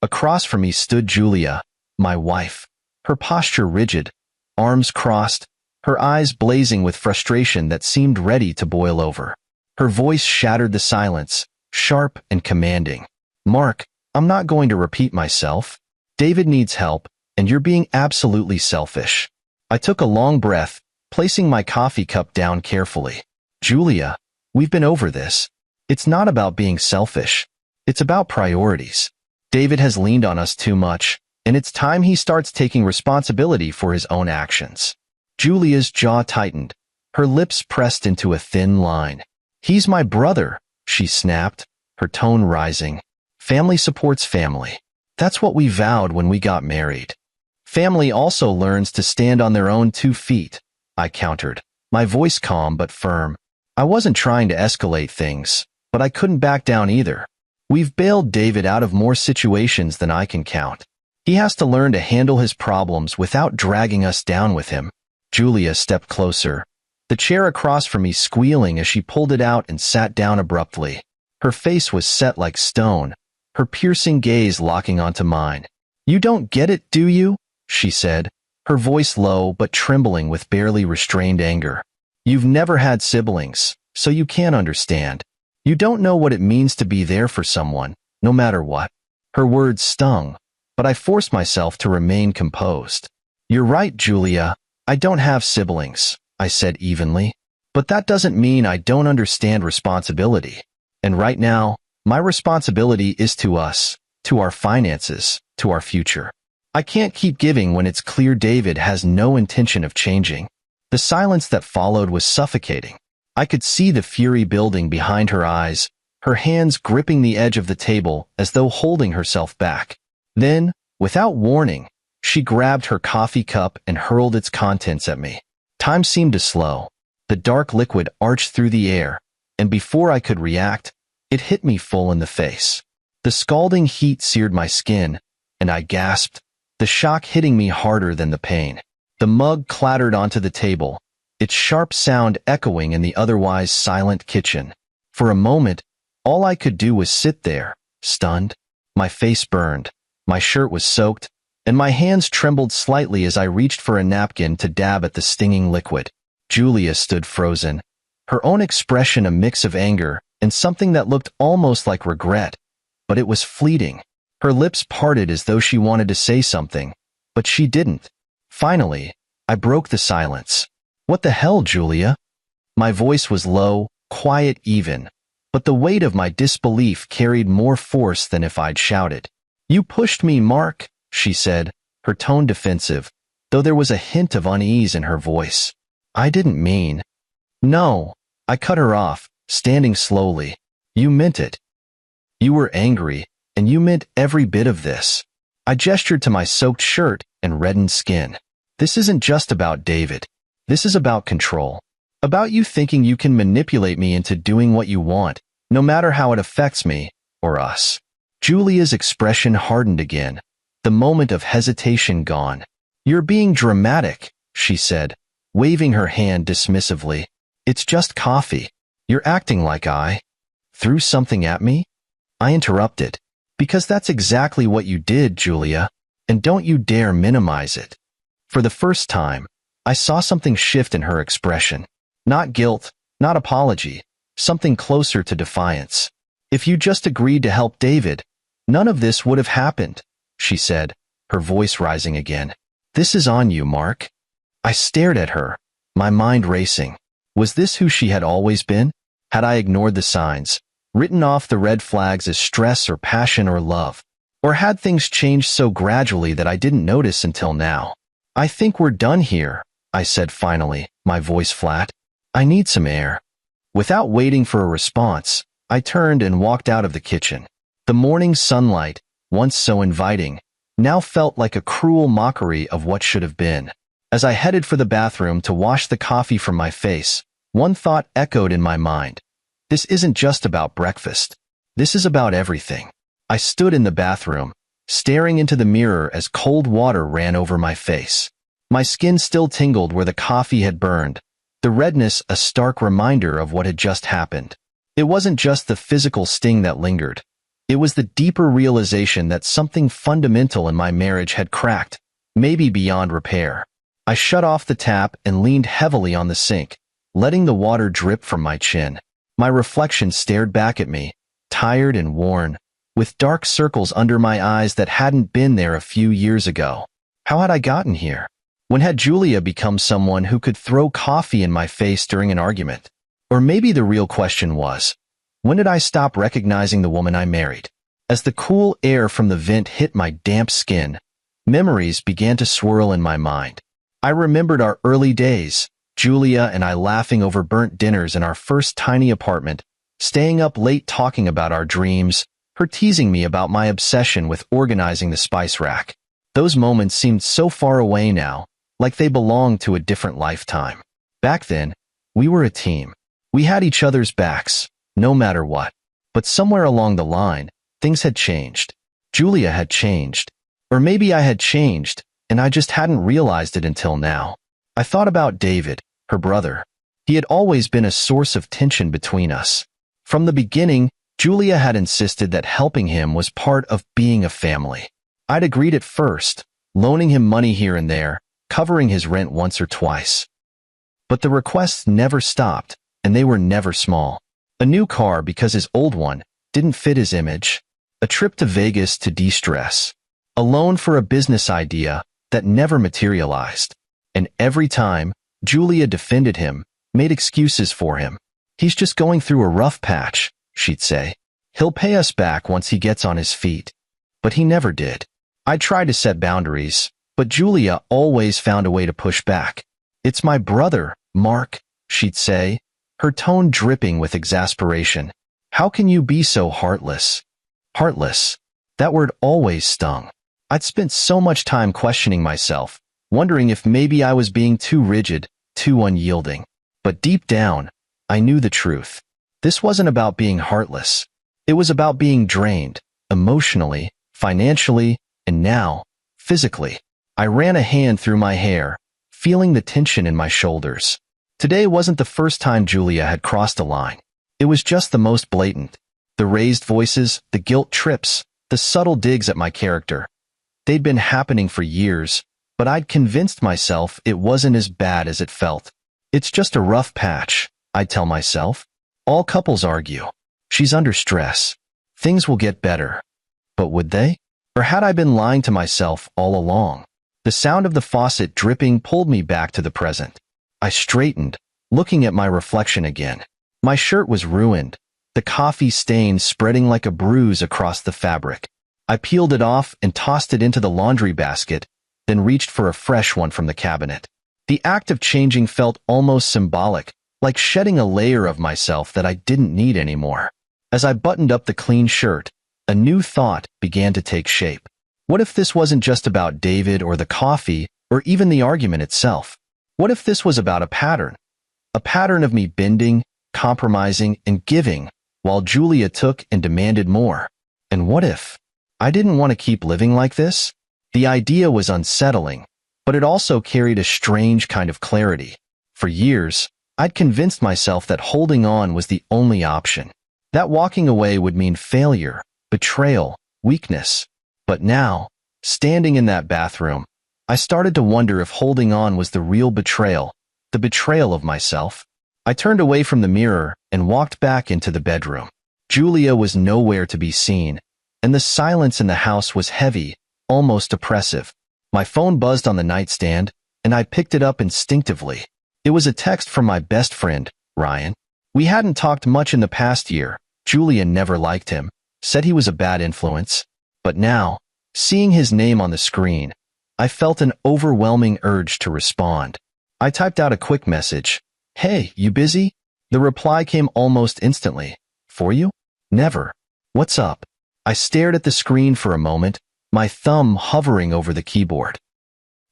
Across from me stood Julia, my wife, her posture rigid, arms crossed, her eyes blazing with frustration that seemed ready to boil over. Her voice shattered the silence, sharp and commanding. "Mark, I'm not going to repeat myself. David needs help, and you're being absolutely selfish." I took a long breath, placing my coffee cup down carefully. "Julia, we've been over this. It's not about being selfish. It's about priorities. David has leaned on us too much, and it's time he starts taking responsibility for his own actions." Julia's jaw tightened, her lips pressed into a thin line. "He's my brother," she snapped, her tone rising. "Family supports family. That's what we vowed when we got married. Family also learns to stand on their own 2 feet," I countered, my voice calm but firm. I wasn't trying to escalate things, but I couldn't back down either. We've bailed David out of more situations than I can count. He has to learn to handle his problems without dragging us down with him. Julia stepped closer, the chair across from me squealing as she pulled it out and sat down abruptly. Her face was set like stone, her piercing gaze locking onto mine. "You don't get it, do you?" she said, her voice low but trembling with barely restrained anger. "You've never had siblings, so you can't understand. You don't know what it means to be there for someone, no matter what." Her words stung, but I forced myself to remain composed. "You're right, Julia. I don't have siblings," I said evenly. "But that doesn't mean I don't understand responsibility. And right now, my responsibility is to us, to our finances, to our future. I can't keep giving when it's clear David has no intention of changing." The silence that followed was suffocating. I could see the fury building behind her eyes, her hands gripping the edge of the table as though holding herself back. Then, without warning, she grabbed her coffee cup and hurled its contents at me. Time seemed to slow. The dark liquid arched through the air, and before I could react, it hit me full in the face. The scalding heat seared my skin, and I gasped, the shock hitting me harder than the pain. The mug clattered onto the table, its sharp sound echoing in the otherwise silent kitchen. For a moment, all I could do was sit there, stunned. My face burned, my shirt was soaked, and my hands trembled slightly as I reached for a napkin to dab at the stinging liquid. Julia stood frozen, her own expression a mix of anger and something that looked almost like regret, but it was fleeting. Her lips parted as though she wanted to say something, but she didn't. Finally, I broke the silence. "What the hell, Julia?" My voice was low, quiet even, but the weight of my disbelief carried more force than if I'd shouted. "You pushed me, Mark," she said, her tone defensive, though there was a hint of unease in her voice. "I didn't mean." "No," I cut her off, standing slowly. "You meant it. You were angry, and you meant every bit of this." I gestured to my soaked shirt and reddened skin. "This isn't just about David. This is about control. About you thinking you can manipulate me into doing what you want, no matter how it affects me, or us." Julia's expression hardened again, the moment of hesitation gone. "You're being dramatic," she said, waving her hand dismissively. "It's just coffee. You're acting like I threw something at me?" I interrupted. "Because that's exactly what you did, Julia, and don't you dare minimize it." For the first time, I saw something shift in her expression. Not guilt, not apology, something closer to defiance. "If you just agreed to help David, none of this would have happened," she said, her voice rising again. "This is on you, Mark." I stared at her, my mind racing. Was this who she had always been? Had I ignored the signs, written off the red flags as stress or passion or love? Or had things changed so gradually that I didn't notice until now? "I think we're done here," I said finally, my voice flat. "I need some air." Without waiting for a response, I turned and walked out of the kitchen. The morning sunlight, once so inviting, now felt like a cruel mockery of what should have been. As I headed for the bathroom to wash the coffee from my face, one thought echoed in my mind. This isn't just about breakfast. This is about everything. I stood in the bathroom, staring into the mirror as cold water ran over my face. My skin still tingled where the coffee had burned, the redness a stark reminder of what had just happened. It wasn't just the physical sting that lingered. It was the deeper realization that something fundamental in my marriage had cracked, maybe beyond repair. I shut off the tap and leaned heavily on the sink, letting the water drip from my chin. My reflection stared back at me, tired and worn, with dark circles under my eyes that hadn't been there a few years ago. How had I gotten here? When had Julia become someone who could throw coffee in my face during an argument? Or maybe the real question was, when did I stop recognizing the woman I married? As the cool air from the vent hit my damp skin, memories began to swirl in my mind. I remembered our early days, Julia and I laughing over burnt dinners in our first tiny apartment, staying up late talking about our dreams, her teasing me about my obsession with organizing the spice rack. Those moments seemed so far away now, like they belonged to a different lifetime. Back then, we were a team. We had each other's backs, no matter what. But somewhere along the line, things had changed. Julia had changed. Or maybe I had changed, and I just hadn't realized it until now. I thought about David, her brother. He had always been a source of tension between us. From the beginning, Julia had insisted that helping him was part of being a family. I'd agreed at first, loaning him money here and there, covering his rent once or twice. But the requests never stopped, and they were never small. A new car because his old one didn't fit his image. A trip to Vegas to de-stress. A loan for a business idea that never materialized. And every time, Julia defended him, made excuses for him. He's just going through a rough patch, she'd say. He'll pay us back once he gets on his feet. But he never did. I tried to set boundaries, but Julia always found a way to push back. It's my brother, Mark, she'd say, her tone dripping with exasperation. How can you be so heartless? Heartless. That word always stung. I'd spent so much time questioning myself, wondering if maybe I was being too rigid, too unyielding. But deep down, I knew the truth. This wasn't about being heartless. It was about being drained, emotionally, financially, and now, physically. I ran a hand through my hair, feeling the tension in my shoulders. Today wasn't the first time Julia had crossed a line. It was just the most blatant. The raised voices, the guilt trips, the subtle digs at my character. They'd been happening for years, but I'd convinced myself it wasn't as bad as it felt. It's just a rough patch, I'd tell myself. All couples argue. She's under stress. Things will get better. But would they? Or had I been lying to myself all along? The sound of the faucet dripping pulled me back to the present. I straightened, looking at my reflection again. My shirt was ruined, the coffee stain spreading like a bruise across the fabric. I peeled it off and tossed it into the laundry basket, then reached for a fresh one from the cabinet. The act of changing felt almost symbolic, like shedding a layer of myself that I didn't need anymore. As I buttoned up the clean shirt, a new thought began to take shape. What if this wasn't just about David or the coffee or even the argument itself? What if this was about a pattern? A pattern of me bending, compromising, and giving, while Julia took and demanded more. And what if I didn't want to keep living like this? The idea was unsettling, but it also carried a strange kind of clarity. For years, I'd convinced myself that holding on was the only option. That walking away would mean failure, betrayal, weakness. But now, standing in that bathroom, I started to wonder if holding on was the real betrayal, the betrayal of myself. I turned away from the mirror and walked back into the bedroom. Julia was nowhere to be seen, and the silence in the house was heavy, almost oppressive. My phone buzzed on the nightstand, and I picked it up instinctively. It was a text from my best friend, Ryan. We hadn't talked much in the past year. Julia never liked him, said he was a bad influence. But now, seeing his name on the screen, I felt an overwhelming urge to respond. I typed out a quick message. Hey, you busy? The reply came almost instantly. For you? Never. What's up? I stared at the screen for a moment, my thumb hovering over the keyboard.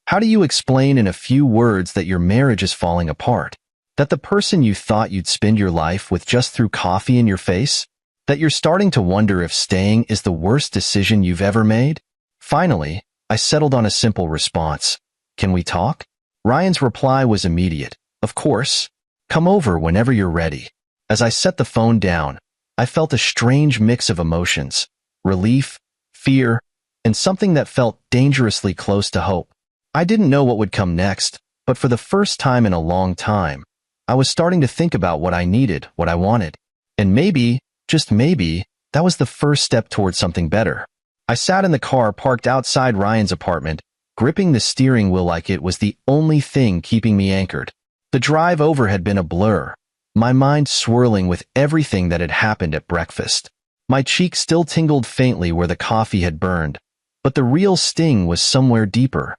How do you explain in a few words that your marriage is falling apart? That the person you thought you'd spend your life with just threw coffee in your face? That you're starting to wonder if staying is the worst decision you've ever made? Finally, I settled on a simple response. Can we talk? Ryan's reply was immediate. Of course. Come over whenever you're ready. As I set the phone down, I felt a strange mix of emotions. relief, fear, and something that felt dangerously close to hope. I didn't know what would come next, but for the first time in a long time, I was starting to think about what I needed, what I wanted. And maybe, just maybe, that was the first step towards something better. I sat in the car parked outside Ryan's apartment, gripping the steering wheel like it was the only thing keeping me anchored. The drive over had been a blur, my mind swirling with everything that had happened at breakfast. My cheek still tingled faintly where the coffee had burned, but the real sting was somewhere deeper,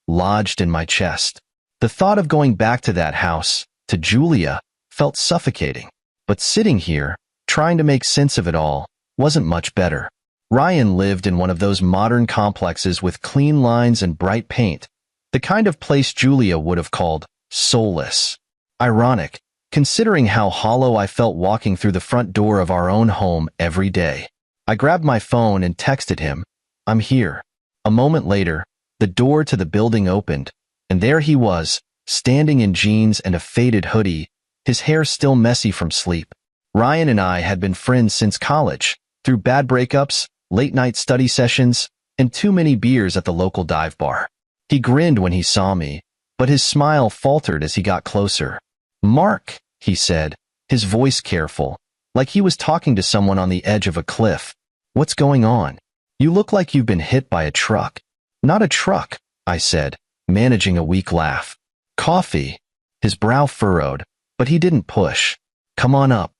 lodged in my chest. The thought of going back to that house, to Julia, felt suffocating. But sitting here, trying to make sense of it all, wasn't much better. Ryan lived in one of those modern complexes with clean lines and bright paint, the kind of place Julia would have called soulless. Ironic, considering how hollow I felt walking through the front door of our own home every day. I grabbed my phone and texted him, "I'm here." A moment later, the door to the building opened, and there he was, standing in jeans and a faded hoodie, his hair still messy from sleep. Ryan and I had been friends since college, through bad breakups, late-night study sessions, and too many beers at the local dive bar. He grinned when he saw me, but his smile faltered as he got closer. "Mark," he said, his voice careful, like he was talking to someone on the edge of a cliff. "What's going on? You look like you've been hit by a truck." "Not a truck," I said, managing a weak laugh. "Coffee." His brow furrowed, but he didn't push. "Come on up."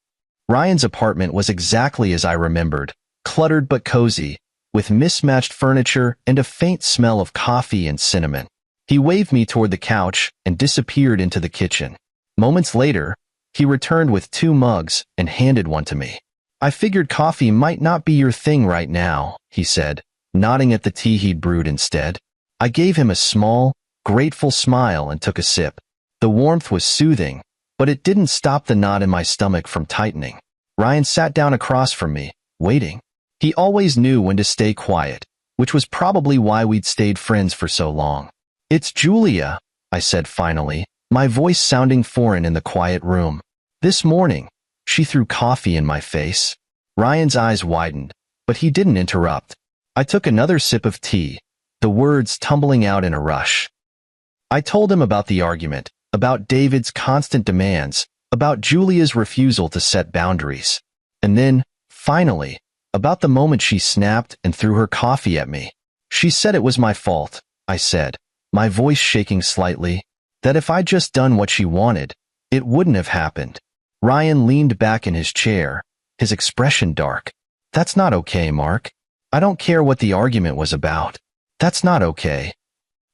Ryan's apartment was exactly as I remembered, cluttered but cozy, with mismatched furniture and a faint smell of coffee and cinnamon. He waved me toward the couch and disappeared into the kitchen. Moments later, he returned with 2 mugs and handed one to me. "I figured coffee might not be your thing right now," he said, nodding at the tea he'd brewed instead. I gave him a small, grateful smile and took a sip. The warmth was soothing, but it didn't stop the knot in my stomach from tightening. Ryan sat down across from me, waiting. He always knew when to stay quiet, which was probably why we'd stayed friends for so long. "It's Julia," I said finally, my voice sounding foreign in the quiet room. "This morning, she threw coffee in my face." Ryan's eyes widened, but he didn't interrupt. I took another sip of tea, the words tumbling out in a rush. I told him about the argument, about David's constant demands, about Julia's refusal to set boundaries. And then, finally, about the moment she snapped and threw her coffee at me. "She said it was my fault," I said, my voice shaking slightly, "that if I'd just done what she wanted, it wouldn't have happened." Ryan leaned back in his chair, his expression dark. "That's not okay, Mark. I don't care what the argument was about. That's not okay."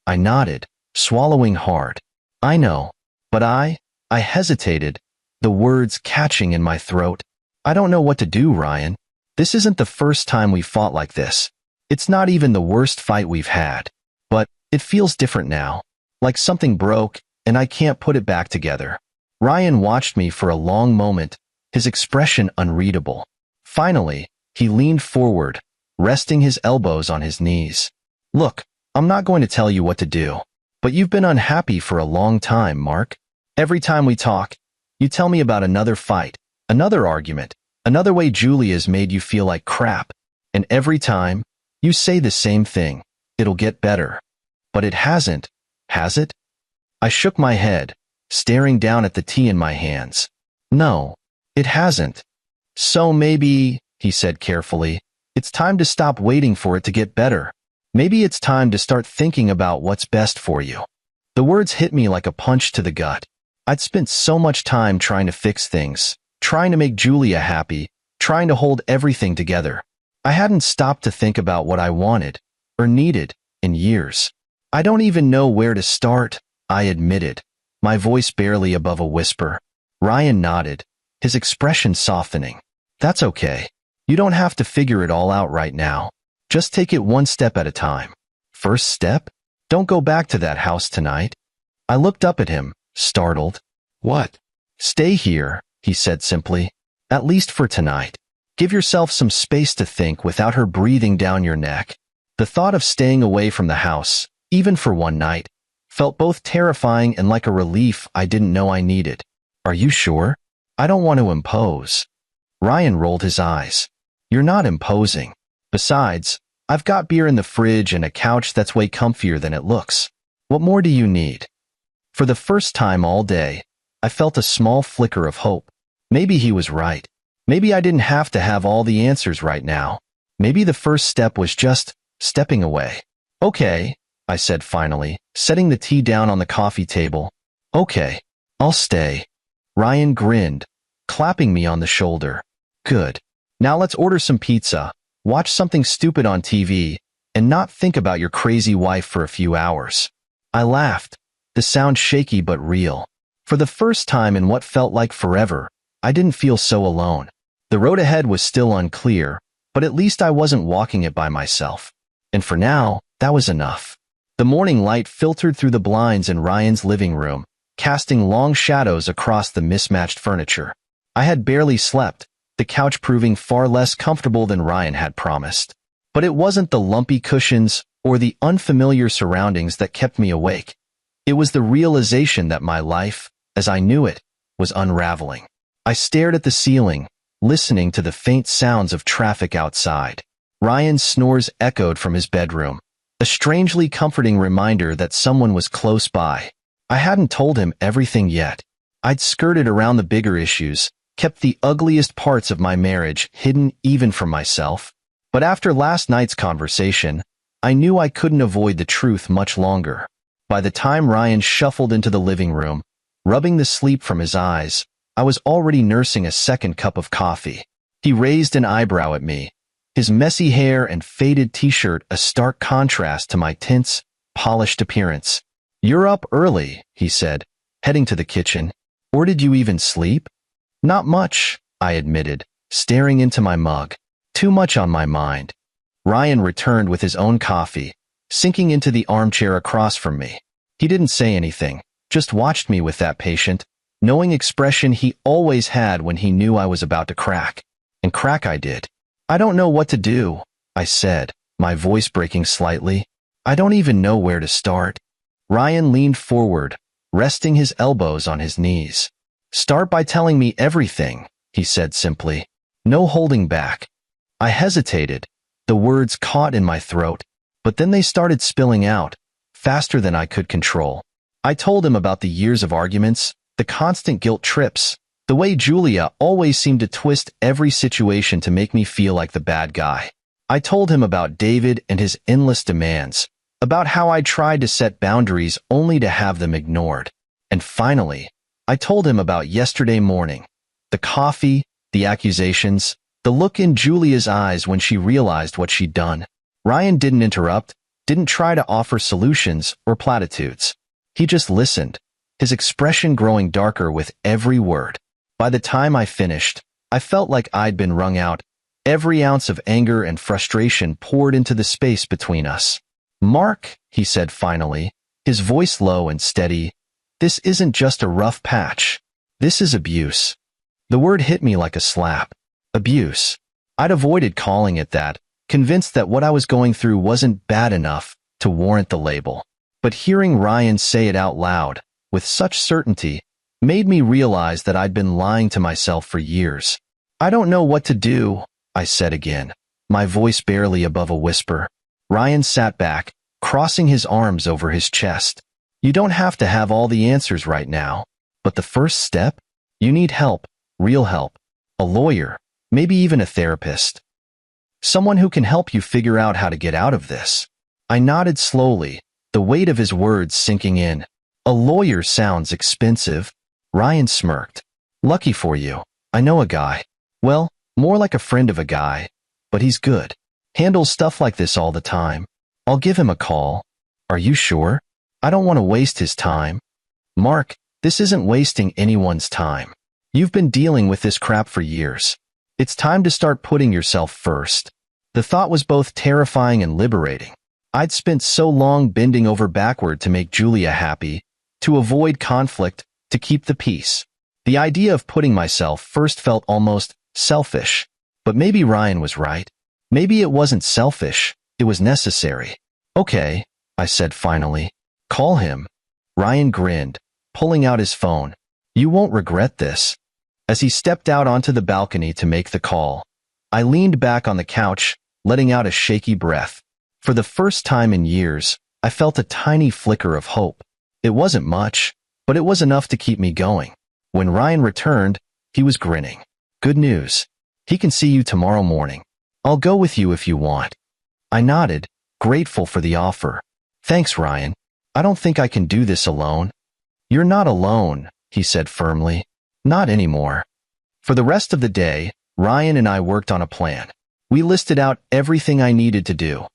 I nodded, swallowing hard. "I know, but I hesitated, the words catching in my throat. "I don't know what to do, Ryan. This isn't the first time we fought like this. It's not even the worst fight we've had. But it feels different now, like something broke, and I can't put it back together." Ryan watched me for a long moment, his expression unreadable. Finally, he leaned forward, resting his elbows on his knees. "Look, I'm not going to tell you what to do, but you've been unhappy for a long time, Mark. Every time we talk, you tell me about another fight, another argument, another way Julia's made you feel like crap. And every time, you say the same thing, it'll get better. But it hasn't, has it?" I shook my head, staring down at the tea in my hands. "No, it hasn't." "So maybe," he said carefully, "it's time to stop waiting for it to get better. Maybe it's time to start thinking about what's best for you." The words hit me like a punch to the gut. I'd spent so much time trying to fix things, trying to make Julia happy, trying to hold everything together. I hadn't stopped to think about what I wanted, or needed, in years. "I don't even know where to start," I admitted, my voice barely above a whisper. Ryan nodded, his expression softening. "That's okay. You don't have to figure it all out right now. Just take it one step at a time." "First step? Don't go back to that house tonight." I looked up at him, startled. "What?" "Stay here," he said simply. "At least for tonight. Give yourself some space to think without her breathing down your neck." The thought of staying away from the house, even for one night, felt both terrifying and like a relief I didn't know I needed. "Are you sure? I don't want to impose." Ryan rolled his eyes. "You're not imposing. Besides, I've got beer in the fridge and a couch that's way comfier than it looks. What more do you need? For the first time all day, I felt a small flicker of hope. Maybe he was right. Maybe I didn't have to have all the answers right now. Maybe the first step was just stepping away. Okay, I said finally, setting the tea down on the coffee table. Okay, I'll stay. Ryan grinned, clapping me on the shoulder. Good. Now let's order some pizza, watch something stupid on TV, and not think about your crazy wife for a few hours. I laughed, the sound shaky but real. For the first time in what felt like forever, I didn't feel so alone. The road ahead was still unclear, but at least I wasn't walking it by myself. And for now, that was enough. The morning light filtered through the blinds in Ryan's living room, casting long shadows across the mismatched furniture. I had barely slept, the couch proving far less comfortable than Ryan had promised. But it wasn't the lumpy cushions or the unfamiliar surroundings that kept me awake. It was the realization that my life, as I knew it, was unraveling. I stared at the ceiling, listening to the faint sounds of traffic outside. Ryan's snores echoed from his bedroom, a strangely comforting reminder that someone was close by. I hadn't told him everything yet. I'd skirted around the bigger issues, kept the ugliest parts of my marriage hidden even from myself. But after last night's conversation, I knew I couldn't avoid the truth much longer. By the time Ryan shuffled into the living room, rubbing the sleep from his eyes, I was already nursing a second cup of coffee. He raised an eyebrow at me, his messy hair and faded t-shirt a stark contrast to my tense, polished appearance. "You're up early," he said, heading to the kitchen. "Or did you even sleep?" "Not much," I admitted, staring into my mug. "Too much on my mind." Ryan returned with his own coffee, sinking into the armchair across from me. He didn't say anything, just watched me with that patient, knowing expression he always had when he knew I was about to crack. And crack I did. "I don't know what to do," I said, my voice breaking slightly. "I don't even know where to start." Ryan leaned forward, resting his elbows on his knees. "Start by telling me everything," he said simply. "No holding back." I hesitated, the words caught in my throat, but then they started spilling out, faster than I could control. I told him about the years of arguments, the constant guilt trips, the way Julia always seemed to twist every situation to make me feel like the bad guy. I told him about David and his endless demands, about how I tried to set boundaries only to have them ignored. And finally, I told him about yesterday morning, the coffee, the accusations, the look in Julia's eyes when she realized what she'd done. Ryan didn't interrupt, didn't try to offer solutions or platitudes. He just listened, his expression growing darker with every word. By the time I finished, I felt like I'd been wrung out. Every ounce of anger and frustration poured into the space between us. "Mark," he said finally, his voice low and steady, "this isn't just a rough patch. This is abuse." The word hit me like a slap. Abuse. I'd avoided calling it that, convinced that what I was going through wasn't bad enough to warrant the label. But hearing Ryan say it out loud, with such certainty, made me realize that I'd been lying to myself for years. "I don't know what to do," I said again, my voice barely above a whisper. Ryan sat back, crossing his arms over his chest. "You don't have to have all the answers right now. But the first step? You need help, real help. A lawyer, maybe even a therapist. Someone who can help you figure out how to get out of this." I nodded slowly, the weight of his words sinking in. "A lawyer sounds expensive." Ryan smirked. "Lucky for you, I know a guy. Well, more like a friend of a guy, but he's good. Handles stuff like this all the time. I'll give him a call." "Are you sure? I don't want to waste his time." "Mark, this isn't wasting anyone's time. You've been dealing with this crap for years. It's time to start putting yourself first." The thought was both terrifying and liberating. I'd spent so long bending over backward to make Julia happy, to avoid conflict, to keep the peace. The idea of putting myself first felt almost selfish. But maybe Ryan was right. Maybe it wasn't selfish, it was necessary. "Okay," I said finally. "Call him." Ryan grinned, pulling out his phone. "You won't regret this." As he stepped out onto the balcony to make the call, I leaned back on the couch, letting out a shaky breath. For the first time in years, I felt a tiny flicker of hope. It wasn't much, but it was enough to keep me going. When Ryan returned, he was grinning. Good news. He can see you tomorrow morning. I'll go with you if you want. I nodded, grateful for the offer. Thanks, Ryan. I don't think I can do this alone. You're not alone, he said firmly. Not anymore. For the rest of the day, Ryan and I worked on a plan. We listed out everything I needed to do.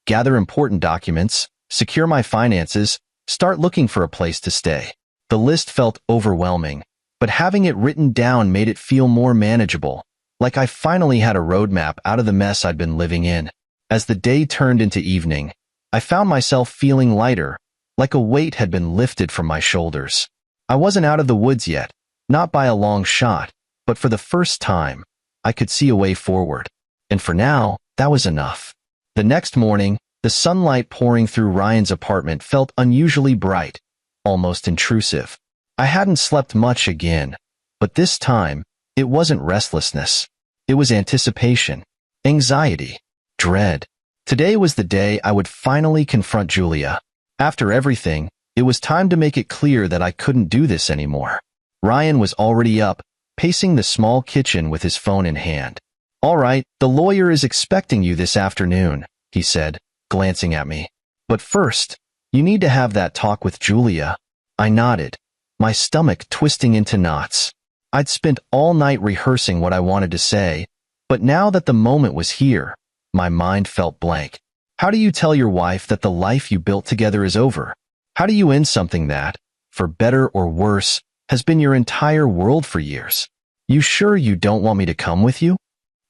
Gather important documents, secure my finances, start looking for a place to stay. The list felt overwhelming, but having it written down made it feel more manageable, like I finally had a roadmap out of the mess I'd been living in. As the day turned into evening, I found myself feeling lighter, like a weight had been lifted from my shoulders. I wasn't out of the woods yet, not by a long shot, but for the first time, I could see a way forward. And for now, that was enough. The next morning, the sunlight pouring through Ryan's apartment felt unusually bright, almost intrusive. I hadn't slept much again, but this time, it wasn't restlessness. It was anticipation, anxiety, dread. Today was the day I would finally confront Julia. After everything, it was time to make it clear that I couldn't do this anymore. Ryan was already up, pacing the small kitchen with his phone in hand. All right, the lawyer is expecting you this afternoon, he said, glancing at me. But first, you need to have that talk with Julia. I nodded, my stomach twisting into knots. I'd spent all night rehearsing what I wanted to say, but now that the moment was here, my mind felt blank. How do you tell your wife that the life you built together is over? How do you end something that, for better or worse, has been your entire world for years? You sure you don't want me to come with you?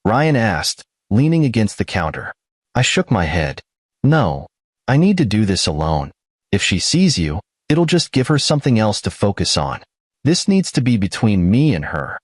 Ryan asked, leaning against the counter. I shook my head. No, I need to do this alone. If she sees you, it'll just give her something else to focus on. This needs to be between me and her.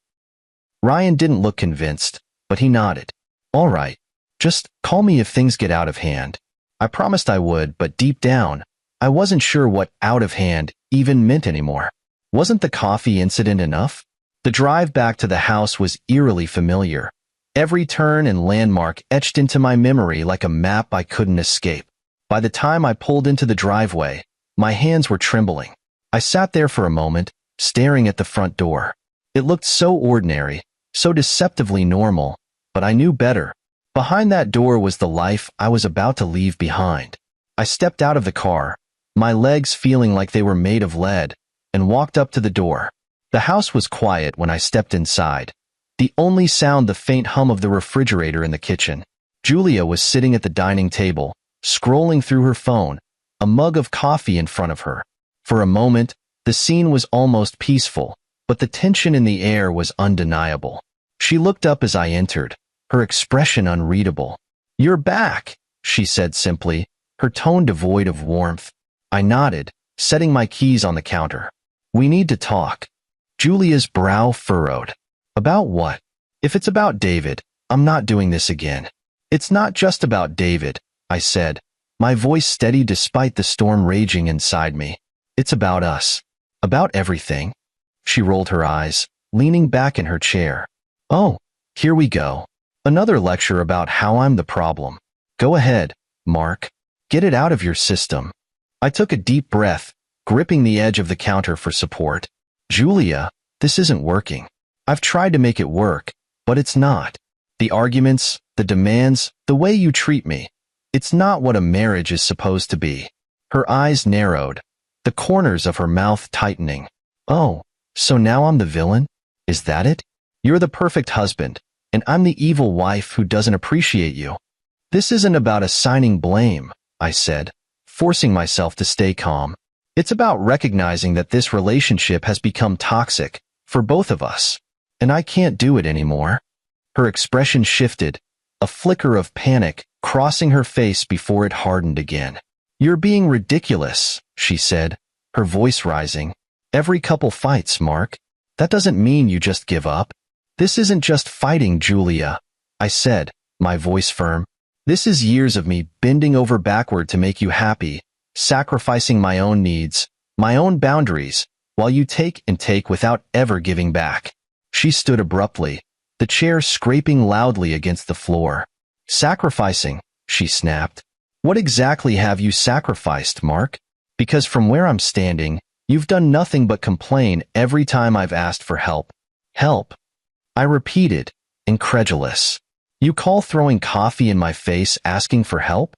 Ryan didn't look convinced, but he nodded. All right, just call me if things get out of hand. I promised I would, but deep down, I wasn't sure what out of hand even meant anymore. Wasn't the coffee incident enough? The drive back to the house was eerily familiar. Every turn and landmark etched into my memory like a map I couldn't escape. By the time I pulled into the driveway, my hands were trembling. I sat there for a moment, staring at the front door. It looked so ordinary, so deceptively normal, but I knew better. Behind that door was the life I was about to leave behind. I stepped out of the car, my legs feeling like they were made of lead, and walked up to the door. The house was quiet when I stepped inside. The only sound the faint hum of the refrigerator in the kitchen. Julia was sitting at the dining table, scrolling through her phone, a mug of coffee in front of her. For a moment, the scene was almost peaceful, but the tension in the air was undeniable. She looked up as I entered, her expression unreadable. You're back, she said simply, her tone devoid of warmth. I nodded, setting my keys on the counter. We need to talk. Julia's brow furrowed. About what? If it's about David, I'm not doing this again. It's not just about David, I said, my voice steady despite the storm raging inside me. It's about us. About everything. She rolled her eyes, leaning back in her chair. Oh, here we go. Another lecture about how I'm the problem. Go ahead, Mark. Get it out of your system. I took a deep breath, gripping the edge of the counter for support. Julia, this isn't working. I've tried to make it work, but it's not. The arguments, the demands, the way you treat me. It's not what a marriage is supposed to be. Her eyes narrowed, the corners of her mouth tightening. Oh, so now I'm the villain? Is that it? You're the perfect husband, and I'm the evil wife who doesn't appreciate you. This isn't about assigning blame, I said, forcing myself to stay calm. It's about recognizing that this relationship has become toxic for both of us, and I can't do it anymore. Her expression shifted, a flicker of panic crossing her face before it hardened again. You're being ridiculous, she said, her voice rising. Every couple fights, Mark. That doesn't mean you just give up. This isn't just fighting, Julia, I said, my voice firm. This is years of me bending over backward to make you happy, sacrificing my own needs, my own boundaries, while you take and take without ever giving back. She stood abruptly, the chair scraping loudly against the floor. Sacrificing, she snapped. What exactly have you sacrificed, Mark? Because from where I'm standing, you've done nothing but complain every time I've asked for help. Help? I repeated, incredulous. You call throwing coffee in my face asking for help?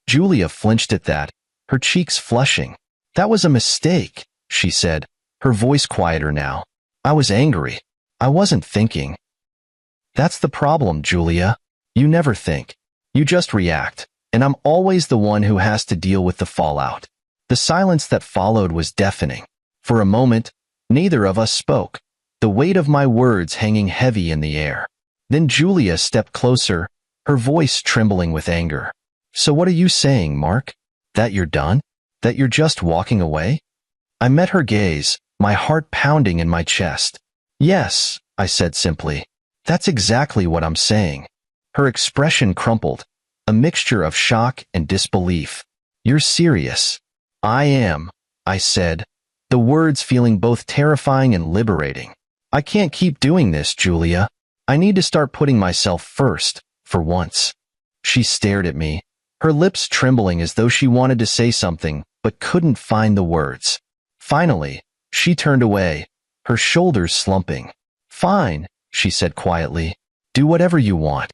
Julia flinched at that, her cheeks flushing. That was a mistake, she said, her voice quieter now. I was angry. I wasn't thinking. That's the problem, Julia. You never think. You just react, and I'm always the one who has to deal with the fallout. The silence that followed was deafening. For a moment, neither of us spoke, the weight of my words hanging heavy in the air. Then Julia stepped closer, her voice trembling with anger. So what are you saying, Mark? That you're done? That you're just walking away? I met her gaze, my heart pounding in my chest. Yes, I said simply. That's exactly what I'm saying. Her expression crumpled, a mixture of shock and disbelief. You're serious? I am, I said, the words feeling both terrifying and liberating. I can't keep doing this, Julia. I need to start putting myself first, for once. She stared at me, her lips trembling as though she wanted to say something, but couldn't find the words. Finally, she turned away, her shoulders slumping. Fine, she said quietly. Do whatever you want.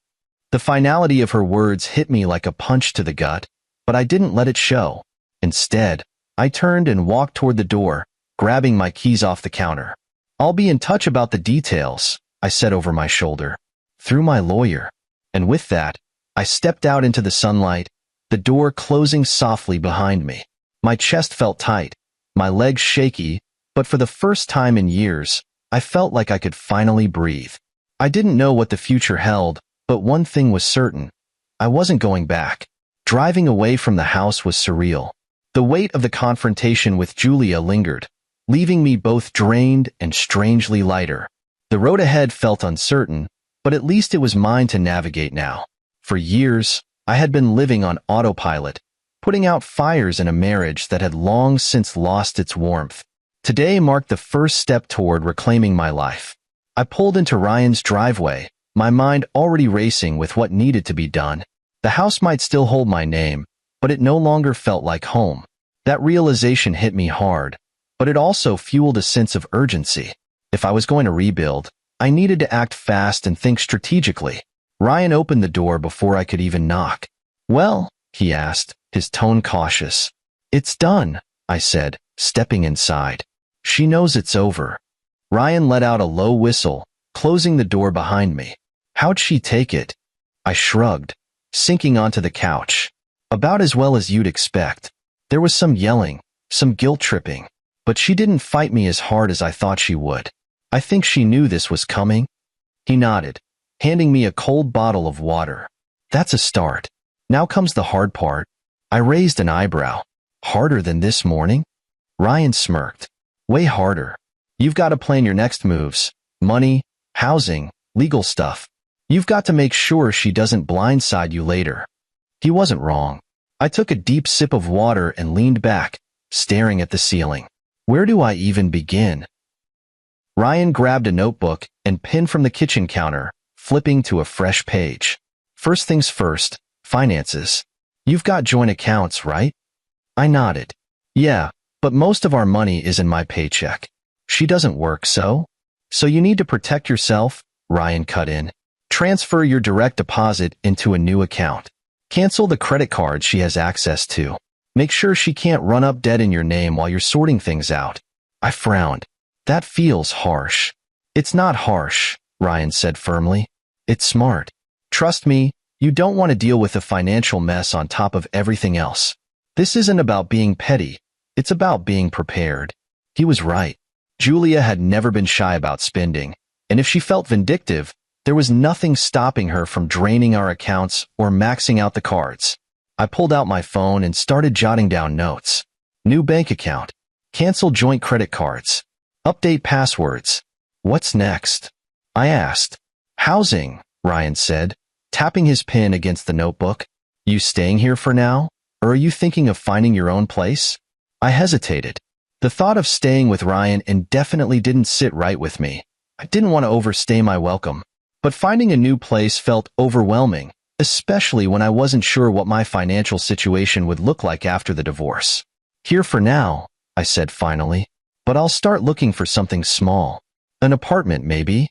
The finality of her words hit me like a punch to the gut, but I didn't let it show. Instead, I turned and walked toward the door, grabbing my keys off the counter. I'll be in touch about the details, I said over my shoulder. Through my lawyer. And with that, I stepped out into the sunlight, the door closing softly behind me. My chest felt tight, my legs shaky, but for the first time in years, I felt like I could finally breathe. I didn't know what the future held, but one thing was certain. I wasn't going back. Driving away from the house was surreal. The weight of the confrontation with Julia lingered, leaving me both drained and strangely lighter. The road ahead felt uncertain, but at least it was mine to navigate now. For years, I had been living on autopilot, putting out fires in a marriage that had long since lost its warmth. Today marked the first step toward reclaiming my life. I pulled into Ryan's driveway, my mind already racing with what needed to be done. The house might still hold my name, but it no longer felt like home. That realization hit me hard, but it also fueled a sense of urgency. If I was going to rebuild, I needed to act fast and think strategically. Ryan opened the door before I could even knock. Well, he asked, his tone cautious. It's done, I said, stepping inside. She knows it's over. Ryan let out a low whistle, closing the door behind me. How'd she take it? I shrugged, sinking onto the couch. About as well as you'd expect. There was some yelling, some guilt-tripping, but she didn't fight me as hard as I thought she would. I think she knew this was coming. He nodded, handing me a cold bottle of water. That's a start. Now comes the hard part. I raised an eyebrow. Harder than this morning? Ryan smirked. Way harder. You've got to plan your next moves. Money, housing, legal stuff. You've got to make sure she doesn't blindside you later. He wasn't wrong. I took a deep sip of water and leaned back, staring at the ceiling. Where do I even begin? Ryan grabbed a notebook and pen from the kitchen counter, flipping to a fresh page. First things first, finances. You've got joint accounts, right? I nodded. Yeah, but most of our money is in my paycheck. She doesn't work, so? So you need to protect yourself, Ryan cut in. Transfer your direct deposit into a new account. Cancel the credit card she has access to. Make sure she can't run up debt in your name while you're sorting things out. I frowned. That feels harsh. It's not harsh, Ryan said firmly. It's smart. Trust me, you don't want to deal with a financial mess on top of everything else. This isn't about being petty. It's about being prepared. He was right. Julia had never been shy about spending, and if she felt vindictive, there was nothing stopping her from draining our accounts or maxing out the cards. I pulled out my phone and started jotting down notes. New bank account. Cancel joint credit cards. Update passwords. What's next? I asked. Housing, Ryan said, tapping his pen against the notebook. You staying here for now, or are you thinking of finding your own place? I hesitated. The thought of staying with Ryan indefinitely didn't sit right with me. I didn't want to overstay my welcome. But finding a new place felt overwhelming, especially when I wasn't sure what my financial situation would look like after the divorce. Here for now, I said finally, but I'll start looking for something small. An apartment, maybe?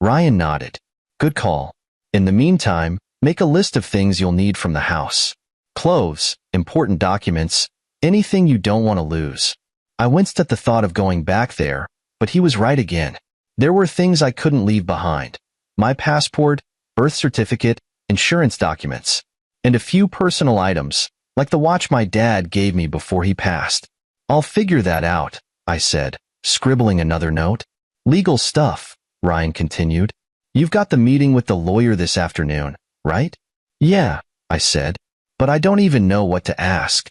Ryan nodded. Good call. In the meantime, make a list of things you'll need from the house. Clothes, important documents, anything you don't want to lose. I winced at the thought of going back there, but he was right again. There were things I couldn't leave behind. My passport, birth certificate, insurance documents, and a few personal items, like the watch my dad gave me before he passed. I'll figure that out, I said, scribbling another note. Legal stuff, Ryan continued. You've got the meeting with the lawyer this afternoon, right? Yeah, I said, but I don't even know what to ask.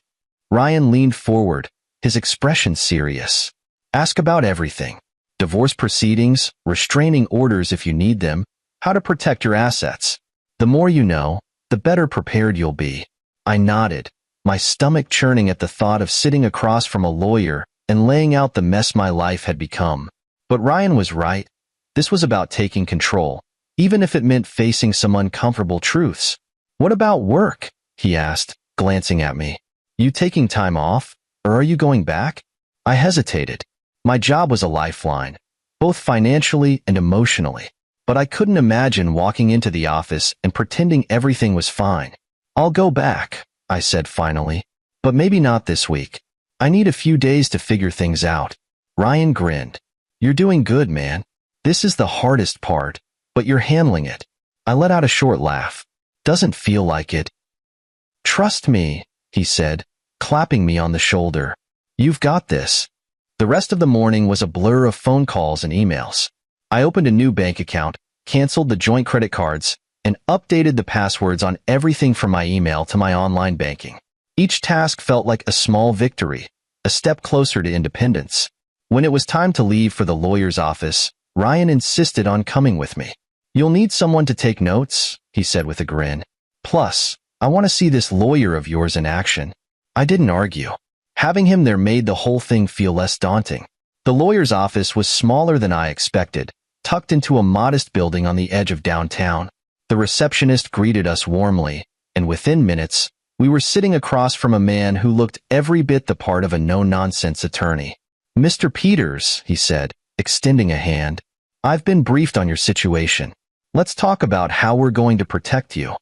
Ryan leaned forward, his expression serious. Ask about everything. Divorce proceedings, restraining orders if you need them, how to protect your assets. The more you know, the better prepared you'll be. I nodded, my stomach churning at the thought of sitting across from a lawyer and laying out the mess my life had become. But Ryan was right. This was about taking control, even if it meant facing some uncomfortable truths. What about work? He asked, glancing at me. You taking time off, or are you going back? I hesitated. My job was a lifeline, both financially and emotionally, but I couldn't imagine walking into the office and pretending everything was fine. I'll go back, I said finally, but maybe not this week. I need a few days to figure things out. Ryan grinned. You're doing good, man. This is the hardest part, but you're handling it. I let out a short laugh. Doesn't feel like it. Trust me, he said, clapping me on the shoulder. You've got this. The rest of the morning was a blur of phone calls and emails. I opened a new bank account, canceled the joint credit cards, and updated the passwords on everything from my email to my online banking. Each task felt like a small victory, a step closer to independence. When it was time to leave for the lawyer's office, Ryan insisted on coming with me. You'll need someone to take notes, he said with a grin. Plus, I want to see this lawyer of yours in action. I didn't argue. Having him there made the whole thing feel less daunting. The lawyer's office was smaller than I expected, tucked into a modest building on the edge of downtown. The receptionist greeted us warmly, and within minutes, we were sitting across from a man who looked every bit the part of a no-nonsense attorney. Mr. Peters, he said, extending a hand, I've been briefed on your situation. Let's talk about how we're going to protect you.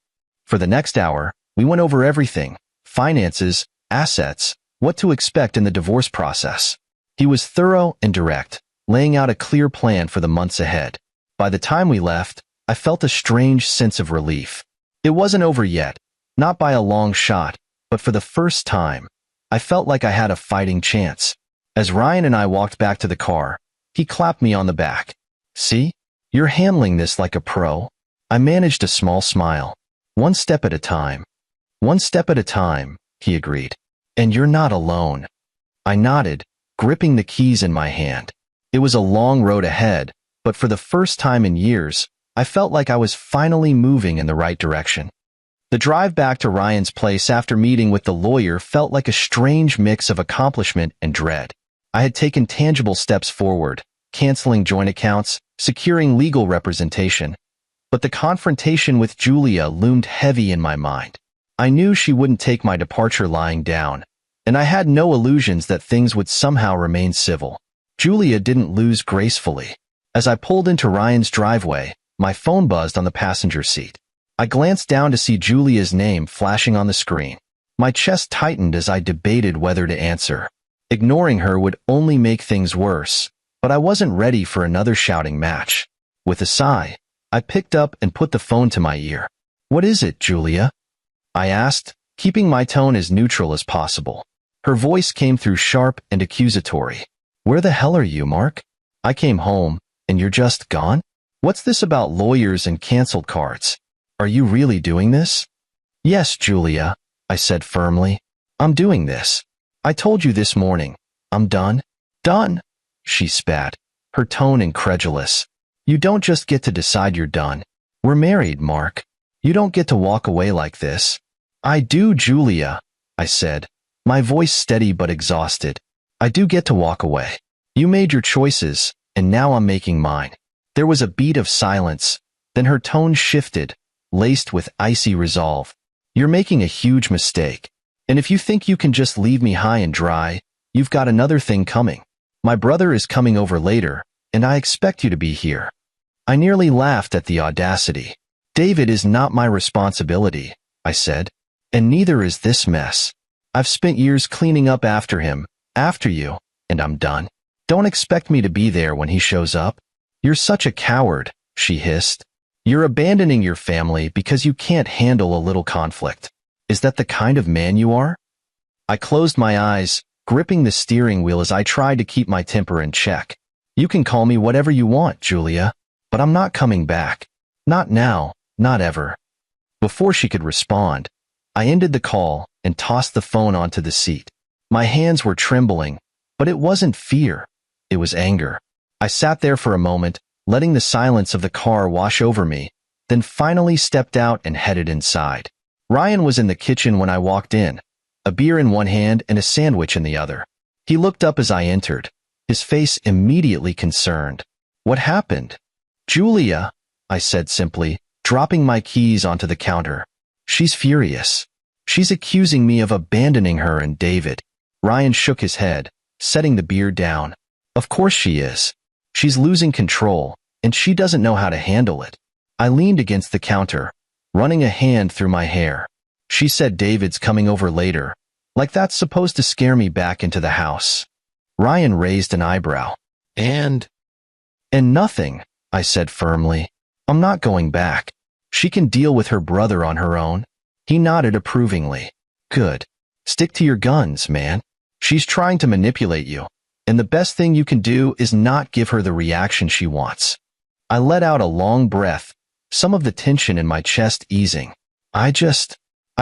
For the next hour, we went over everything, finances, assets, what to expect in the divorce process. He was thorough and direct, laying out a clear plan for the months ahead. By the time we left, I felt a strange sense of relief. It wasn't over yet, not by a long shot, but for the first time, I felt like I had a fighting chance. As Ryan and I walked back to the car, he clapped me on the back. See? You're handling this like a pro. I managed a small smile. One step at a time. One step at a time, he agreed. And you're not alone. I nodded, gripping the keys in my hand. It was a long road ahead, but for the first time in years, I felt like I was finally moving in the right direction. The drive back to Ryan's place after meeting with the lawyer felt like a strange mix of accomplishment and dread. I had taken tangible steps forward, canceling joint accounts, securing legal representation. But the confrontation with Julia loomed heavy in my mind. I knew she wouldn't take my departure lying down, and I had no illusions that things would somehow remain civil. Julia didn't lose gracefully. As I pulled into Ryan's driveway, my phone buzzed on the passenger seat. I glanced down to see Julia's name flashing on the screen. My chest tightened as I debated whether to answer. Ignoring her would only make things worse, but I wasn't ready for another shouting match. With a sigh, I picked up and put the phone to my ear. What is it, Julia? I asked, keeping my tone as neutral as possible. Her voice came through sharp and accusatory. Where the hell are you, Mark? I came home, and you're just gone? What's this about lawyers and canceled cards? Are you really doing this? Yes, Julia, I said firmly. I'm doing this. I told you this morning. I'm done. Done, she spat, her tone incredulous. You don't just get to decide you're done. We're married, Mark. You don't get to walk away like this. I do, Julia, I said, my voice steady but exhausted. I do get to walk away. You made your choices, and now I'm making mine. There was a beat of silence, then her tone shifted, laced with icy resolve. You're making a huge mistake. And if you think you can just leave me high and dry, you've got another thing coming. My brother is coming over later, and I expect you to be here. I nearly laughed at the audacity. David is not my responsibility, I said. And neither is this mess. I've spent years cleaning up after him, after you, and I'm done. Don't expect me to be there when he shows up. You're such a coward, she hissed. You're abandoning your family because you can't handle a little conflict. Is that the kind of man you are? I closed my eyes, gripping the steering wheel as I tried to keep my temper in check. You can call me whatever you want, Julia, but I'm not coming back. Not now, not ever. Before she could respond, I ended the call and tossed the phone onto the seat. My hands were trembling, but it wasn't fear. It was anger. I sat there for a moment, letting the silence of the car wash over me, then finally stepped out and headed inside. Ryan was in the kitchen when I walked in, a beer in one hand and a sandwich in the other. He looked up as I entered, his face immediately concerned. What happened? Julia, I said simply, dropping my keys onto the counter. She's furious. She's accusing me of abandoning her and David. Ryan shook his head, setting the beer down. Of course she is. She's losing control, and she doesn't know how to handle it. I leaned against the counter, running a hand through my hair. She said David's coming over later, like that's supposed to scare me back into the house. Ryan raised an eyebrow. And nothing, I said firmly. I'm not going back. She can deal with her brother on her own. He nodded approvingly. Good. Stick to your guns, man. She's trying to manipulate you, and the best thing you can do is not give her the reaction she wants. I let out a long breath, some of the tension in my chest easing. I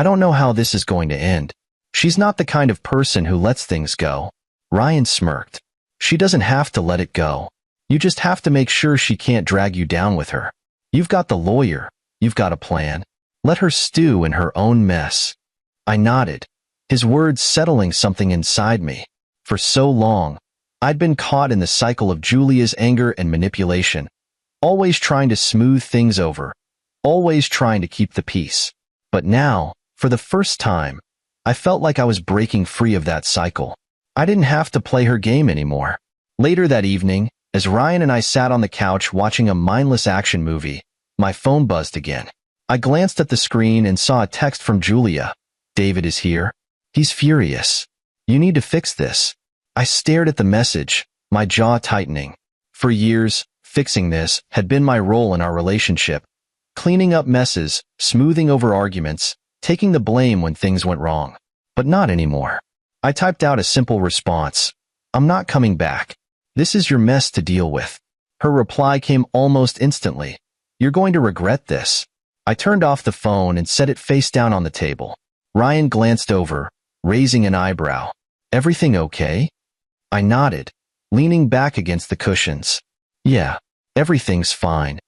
don't know how this is going to end. She's not the kind of person who lets things go. Ryan smirked. She doesn't have to let it go. You just have to make sure she can't drag you down with her. You've got the lawyer. You've got a plan. Let her stew in her own mess. I nodded, his words settling something inside me. For so long, I'd been caught in the cycle of Julia's anger and manipulation, always trying to smooth things over, always trying to keep the peace. But now, for the first time, I felt like I was breaking free of that cycle. I didn't have to play her game anymore. Later that evening, as Ryan and I sat on the couch watching a mindless action movie, my phone buzzed again. I glanced at the screen and saw a text from Julia. David is here. He's furious. You need to fix this. I stared at the message, my jaw tightening. For years, fixing this had been my role in our relationship. Cleaning up messes, smoothing over arguments, taking the blame when things went wrong. But not anymore. I typed out a simple response. I'm not coming back. This is your mess to deal with. Her reply came almost instantly. You're going to regret this. I turned off the phone and set it face down on the table. Ryan glanced over, raising an eyebrow. Everything okay? I nodded, leaning back against the cushions. Yeah, everything's fine.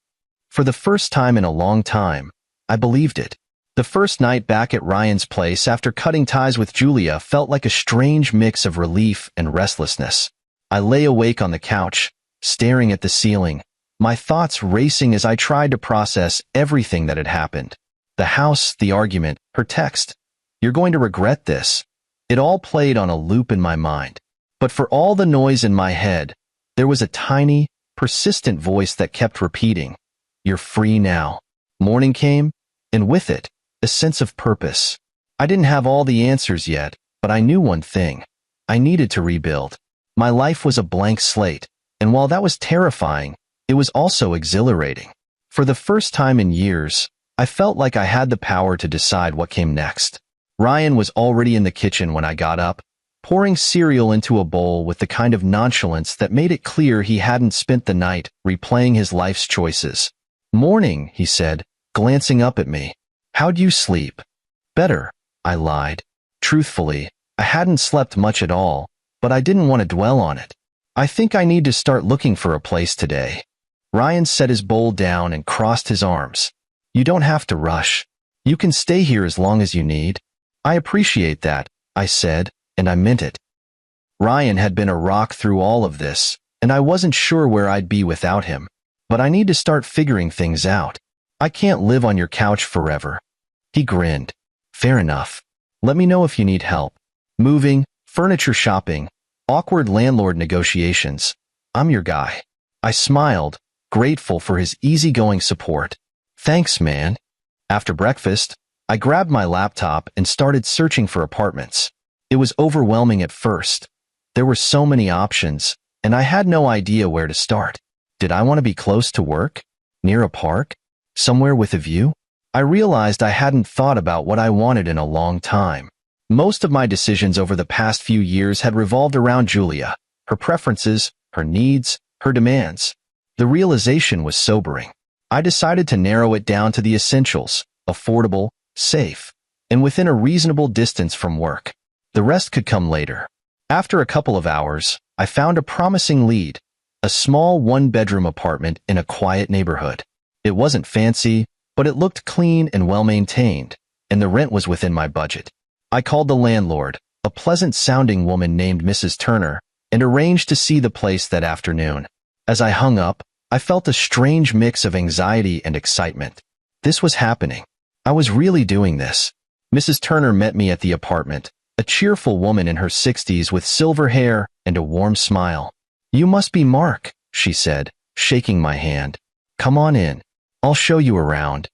For the first time in a long time, I believed it. The first night back at Ryan's place after cutting ties with Julia felt like a strange mix of relief and restlessness. I lay awake on the couch, staring at the ceiling, my thoughts racing as I tried to process everything that had happened. The house, the argument, her text. You're going to regret this. It all played on a loop in my mind. But for all the noise in my head, there was a tiny, persistent voice that kept repeating, you're free now. Morning came, and with it, a sense of purpose. I didn't have all the answers yet, but I knew one thing. I needed to rebuild. My life was a blank slate, and while that was terrifying, it was also exhilarating. For the first time in years, I felt like I had the power to decide what came next. Ryan was already in the kitchen when I got up, pouring cereal into a bowl with the kind of nonchalance that made it clear he hadn't spent the night replaying his life's choices. Morning, he said, glancing up at me. How'd you sleep? Better, I lied. Truthfully, I hadn't slept much at all, but I didn't want to dwell on it. I think I need to start looking for a place today. Ryan set his bowl down and crossed his arms. You don't have to rush. You can stay here as long as you need. I appreciate that, I said, and I meant it. Ryan had been a rock through all of this, and I wasn't sure where I'd be without him. But I need to start figuring things out. I can't live on your couch forever. He grinned. Fair enough. Let me know if you need help. Moving, furniture shopping, awkward landlord negotiations. I'm your guy. I smiled, grateful for his easygoing support. Thanks, man. After breakfast, I grabbed my laptop and started searching for apartments. It was overwhelming at first. There were so many options, and I had no idea where to start. Did I want to be close to work? Near a park? Somewhere with a view? I realized I hadn't thought about what I wanted in a long time. Most of my decisions over the past few years had revolved around Julia, her preferences, her needs, her demands. The realization was sobering. I decided to narrow it down to the essentials: affordable, safe, and within a reasonable distance from work. The rest could come later. After a couple of hours, I found a promising lead: a small one-bedroom apartment in a quiet neighborhood. It wasn't fancy, but it looked clean and well-maintained, and the rent was within my budget. I called the landlord, a pleasant-sounding woman named Mrs. Turner, and arranged to see the place that afternoon. As I hung up, I felt a strange mix of anxiety and excitement. This was happening. I was really doing this. Mrs. Turner met me at the apartment, a cheerful woman in her 60s with silver hair and a warm smile. "You must be Mark," she said, shaking my hand. "Come on in. I'll show you around."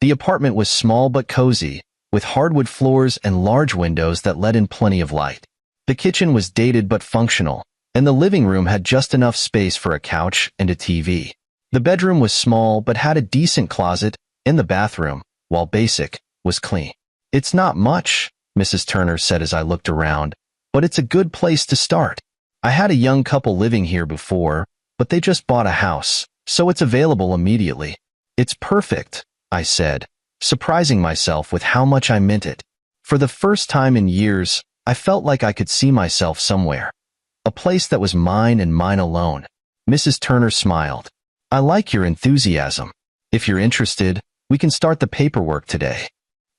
The apartment was small but cozy, with hardwood floors and large windows that let in plenty of light. The kitchen was dated but functional, and the living room had just enough space for a couch and a TV. The bedroom was small but had a decent closet, and the bathroom, while basic, was clean. "It's not much," Mrs. Turner said as I looked around, "but it's a good place to start. I had a young couple living here before, but they just bought a house, so it's available immediately." "It's perfect," I said, surprising myself with how much I meant it. For the first time in years, I felt like I could see myself somewhere. A place that was mine and mine alone. Mrs. Turner smiled. "I like your enthusiasm. If you're interested, we can start the paperwork today."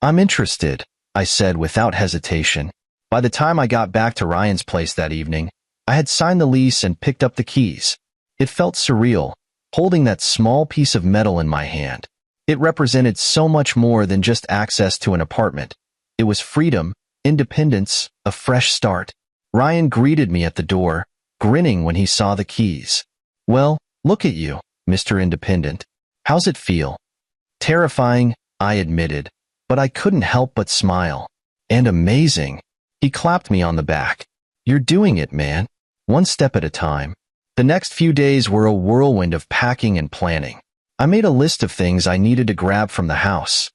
"I'm interested," I said without hesitation. By the time I got back to Ryan's place that evening, I had signed the lease and picked up the keys. It felt surreal, holding that small piece of metal in my hand. It represented so much more than just access to an apartment. It was freedom, independence, a fresh start. Ryan greeted me at the door, grinning when he saw the keys. "Well, look at you, Mr. Independent. How's it feel?" "Terrifying," I admitted, but I couldn't help but smile. "And amazing." He clapped me on the back. "You're doing it, man. One step at a time." The next few days were a whirlwind of packing and planning. I made a list of things I needed to grab from the house: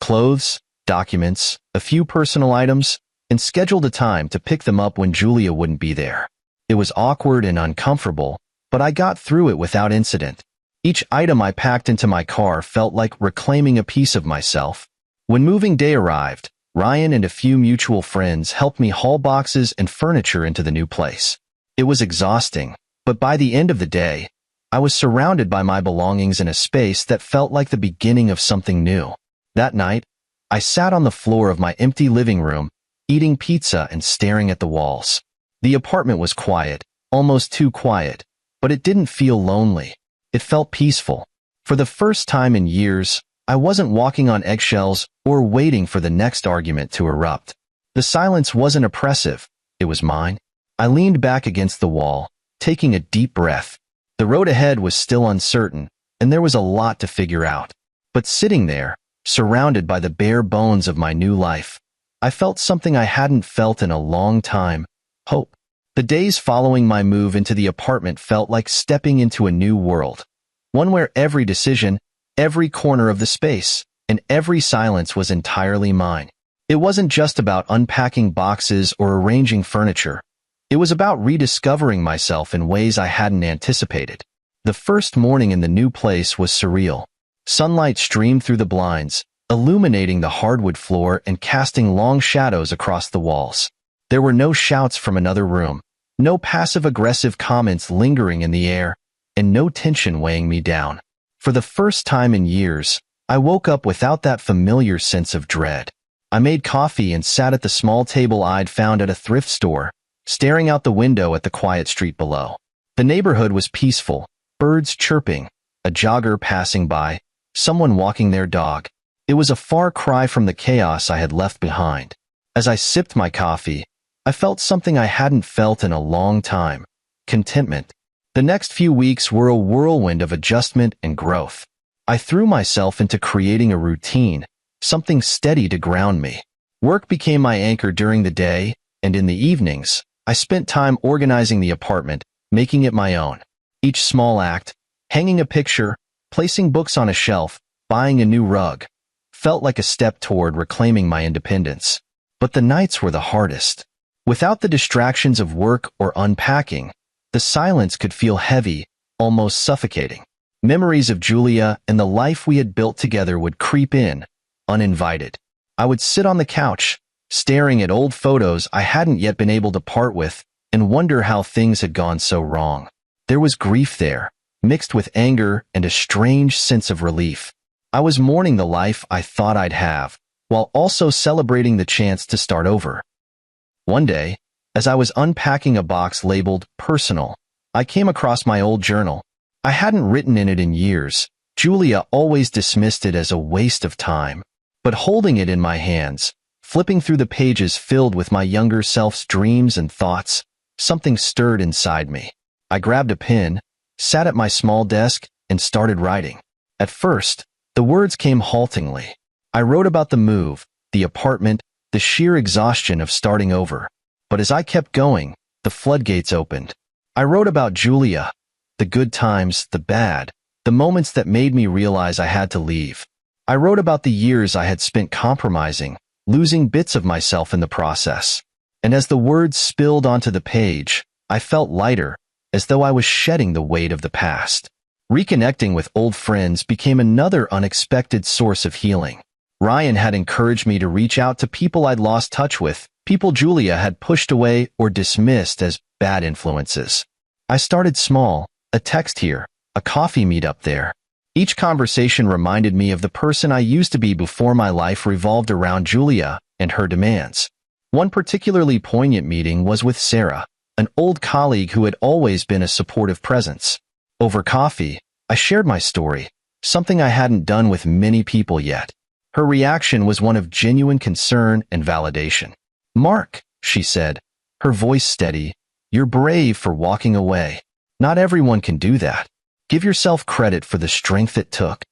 clothes, documents, a few personal items, and scheduled a time to pick them up when Julia wouldn't be there. It was awkward and uncomfortable, but I got through it without incident. Each item I packed into my car felt like reclaiming a piece of myself. When moving day arrived, Ryan and a few mutual friends helped me haul boxes and furniture into the new place. It was exhausting, but by the end of the day, I was surrounded by my belongings in a space that felt like the beginning of something new. That night, I sat on the floor of my empty living room, eating pizza and staring at the walls. The apartment was quiet, almost too quiet, but it didn't feel lonely. It felt peaceful. For the first time in years, I wasn't walking on eggshells or waiting for the next argument to erupt. The silence wasn't oppressive. It was mine. I leaned back against the wall, taking a deep breath. The road ahead was still uncertain, and there was a lot to figure out. But sitting there, surrounded by the bare bones of my new life, I felt something I hadn't felt in a long time: hope. The days following my move into the apartment felt like stepping into a new world, one where every decision, every corner of the space, and every silence was entirely mine. It wasn't just about unpacking boxes or arranging furniture. It was about rediscovering myself in ways I hadn't anticipated. The first morning in the new place was surreal. Sunlight streamed through the blinds, illuminating the hardwood floor and casting long shadows across the walls. There were no shouts from another room, no passive-aggressive comments lingering in the air, and no tension weighing me down. For the first time in years, I woke up without that familiar sense of dread. I made coffee and sat at the small table I'd found at a thrift store, staring out the window at the quiet street below. The neighborhood was peaceful, birds chirping, a jogger passing by, someone walking their dog. It was a far cry from the chaos I had left behind. As I sipped my coffee, I felt something I hadn't felt in a long time: contentment. The next few weeks were a whirlwind of adjustment and growth. I threw myself into creating a routine, something steady to ground me. Work became my anchor during the day, and in the evenings, I spent time organizing the apartment, making it my own. Each small act, hanging a picture, placing books on a shelf, buying a new rug, felt like a step toward reclaiming my independence. But the nights were the hardest. Without the distractions of work or unpacking, the silence could feel heavy, almost suffocating. Memories of Julia and the life we had built together would creep in, uninvited. I would sit on the couch, staring at old photos I hadn't yet been able to part with, and wonder how things had gone so wrong. There was grief there, mixed with anger and a strange sense of relief. I was mourning the life I thought I'd have, while also celebrating the chance to start over. One day, as I was unpacking a box labeled "Personal," I came across my old journal. I hadn't written in it in years. Julia always dismissed it as a waste of time. But holding it in my hands, flipping through the pages filled with my younger self's dreams and thoughts, something stirred inside me. I grabbed a pen, sat at my small desk, and started writing. At first, the words came haltingly. I wrote about the move, the apartment, the sheer exhaustion of starting over. But as I kept going, the floodgates opened. I wrote about Julia, the good times, the bad, the moments that made me realize I had to leave. I wrote about the years I had spent compromising, losing bits of myself in the process. And as the words spilled onto the page, I felt lighter, as though I was shedding the weight of the past. Reconnecting with old friends became another unexpected source of healing. Ryan had encouraged me to reach out to people I'd lost touch with, people Julia had pushed away or dismissed as bad influences. I started small, a text here, a coffee meetup there. Each conversation reminded me of the person I used to be before my life revolved around Julia and her demands. One particularly poignant meeting was with Sarah, an old colleague who had always been a supportive presence. Over coffee, I shared my story, something I hadn't done with many people yet. Her reaction was one of genuine concern and validation. "Mark," she said, her voice steady, "you're brave for walking away. Not everyone can do that. Give yourself credit for the strength it took."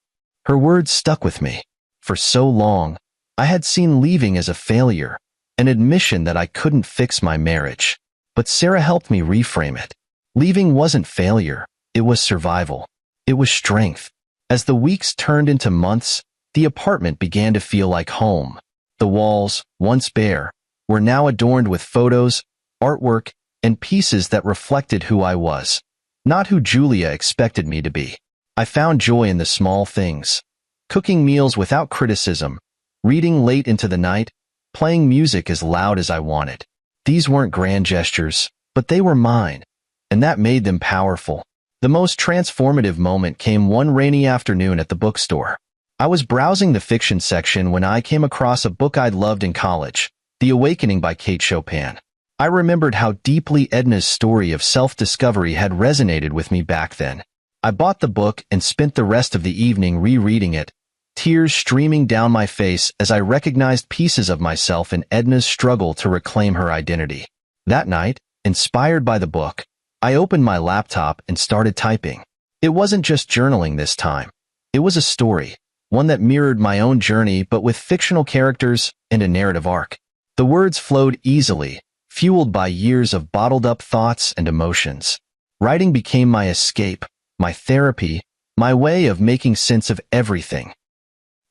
Her words stuck with me. For so long, I had seen leaving as a failure, an admission that I couldn't fix my marriage. But Sarah helped me reframe it. Leaving wasn't failure, it was survival. It was strength. As the weeks turned into months, the apartment began to feel like home. The walls, once bare, were now adorned with photos, artwork, and pieces that reflected who I was, not who Julia expected me to be. I found joy in the small things: cooking meals without criticism, reading late into the night, playing music as loud as I wanted. These weren't grand gestures, but they were mine, and that made them powerful. The most transformative moment came one rainy afternoon at the bookstore. I was browsing the fiction section when I came across a book I'd loved in college, The Awakening by Kate Chopin. I remembered how deeply Edna's story of self-discovery had resonated with me back then. I bought the book and spent the rest of the evening rereading it, tears streaming down my face as I recognized pieces of myself in Edna's struggle to reclaim her identity. That night, inspired by the book, I opened my laptop and started typing. It wasn't just journaling this time. It was a story, one that mirrored my own journey but with fictional characters and a narrative arc. The words flowed easily, fueled by years of bottled-up thoughts and emotions. Writing became my escape, my therapy, my way of making sense of everything.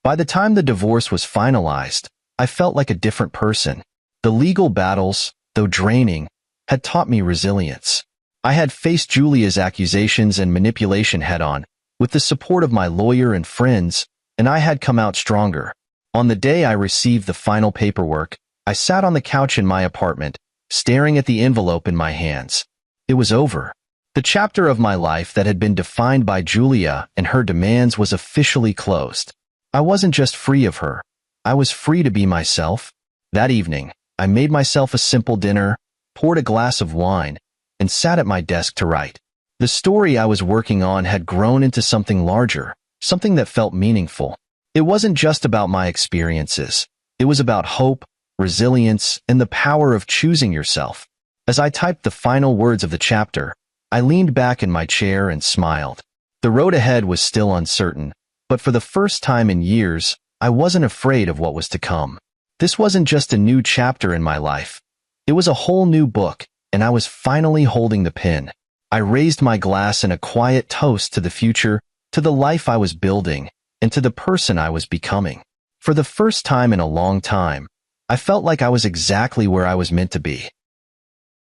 By the time the divorce was finalized, I felt like a different person. The legal battles, though draining, had taught me resilience. I had faced Julia's accusations and manipulation head-on, with the support of my lawyer and friends, and I had come out stronger. On the day I received the final paperwork, I sat on the couch in my apartment, staring at the envelope in my hands. It was over. The chapter of my life that had been defined by Julia and her demands was officially closed. I wasn't just free of her. I was free to be myself. That evening, I made myself a simple dinner, poured a glass of wine, and sat at my desk to write. The story I was working on had grown into something larger, something that felt meaningful. It wasn't just about my experiences. It was about hope, resilience, and the power of choosing yourself. As I typed the final words of the chapter, I leaned back in my chair and smiled. The road ahead was still uncertain, but for the first time in years, I wasn't afraid of what was to come. This wasn't just a new chapter in my life. It was a whole new book, and I was finally holding the pen. I raised my glass in a quiet toast to the future, to the life I was building, and to the person I was becoming. For the first time in a long time, I felt like I was exactly where I was meant to be.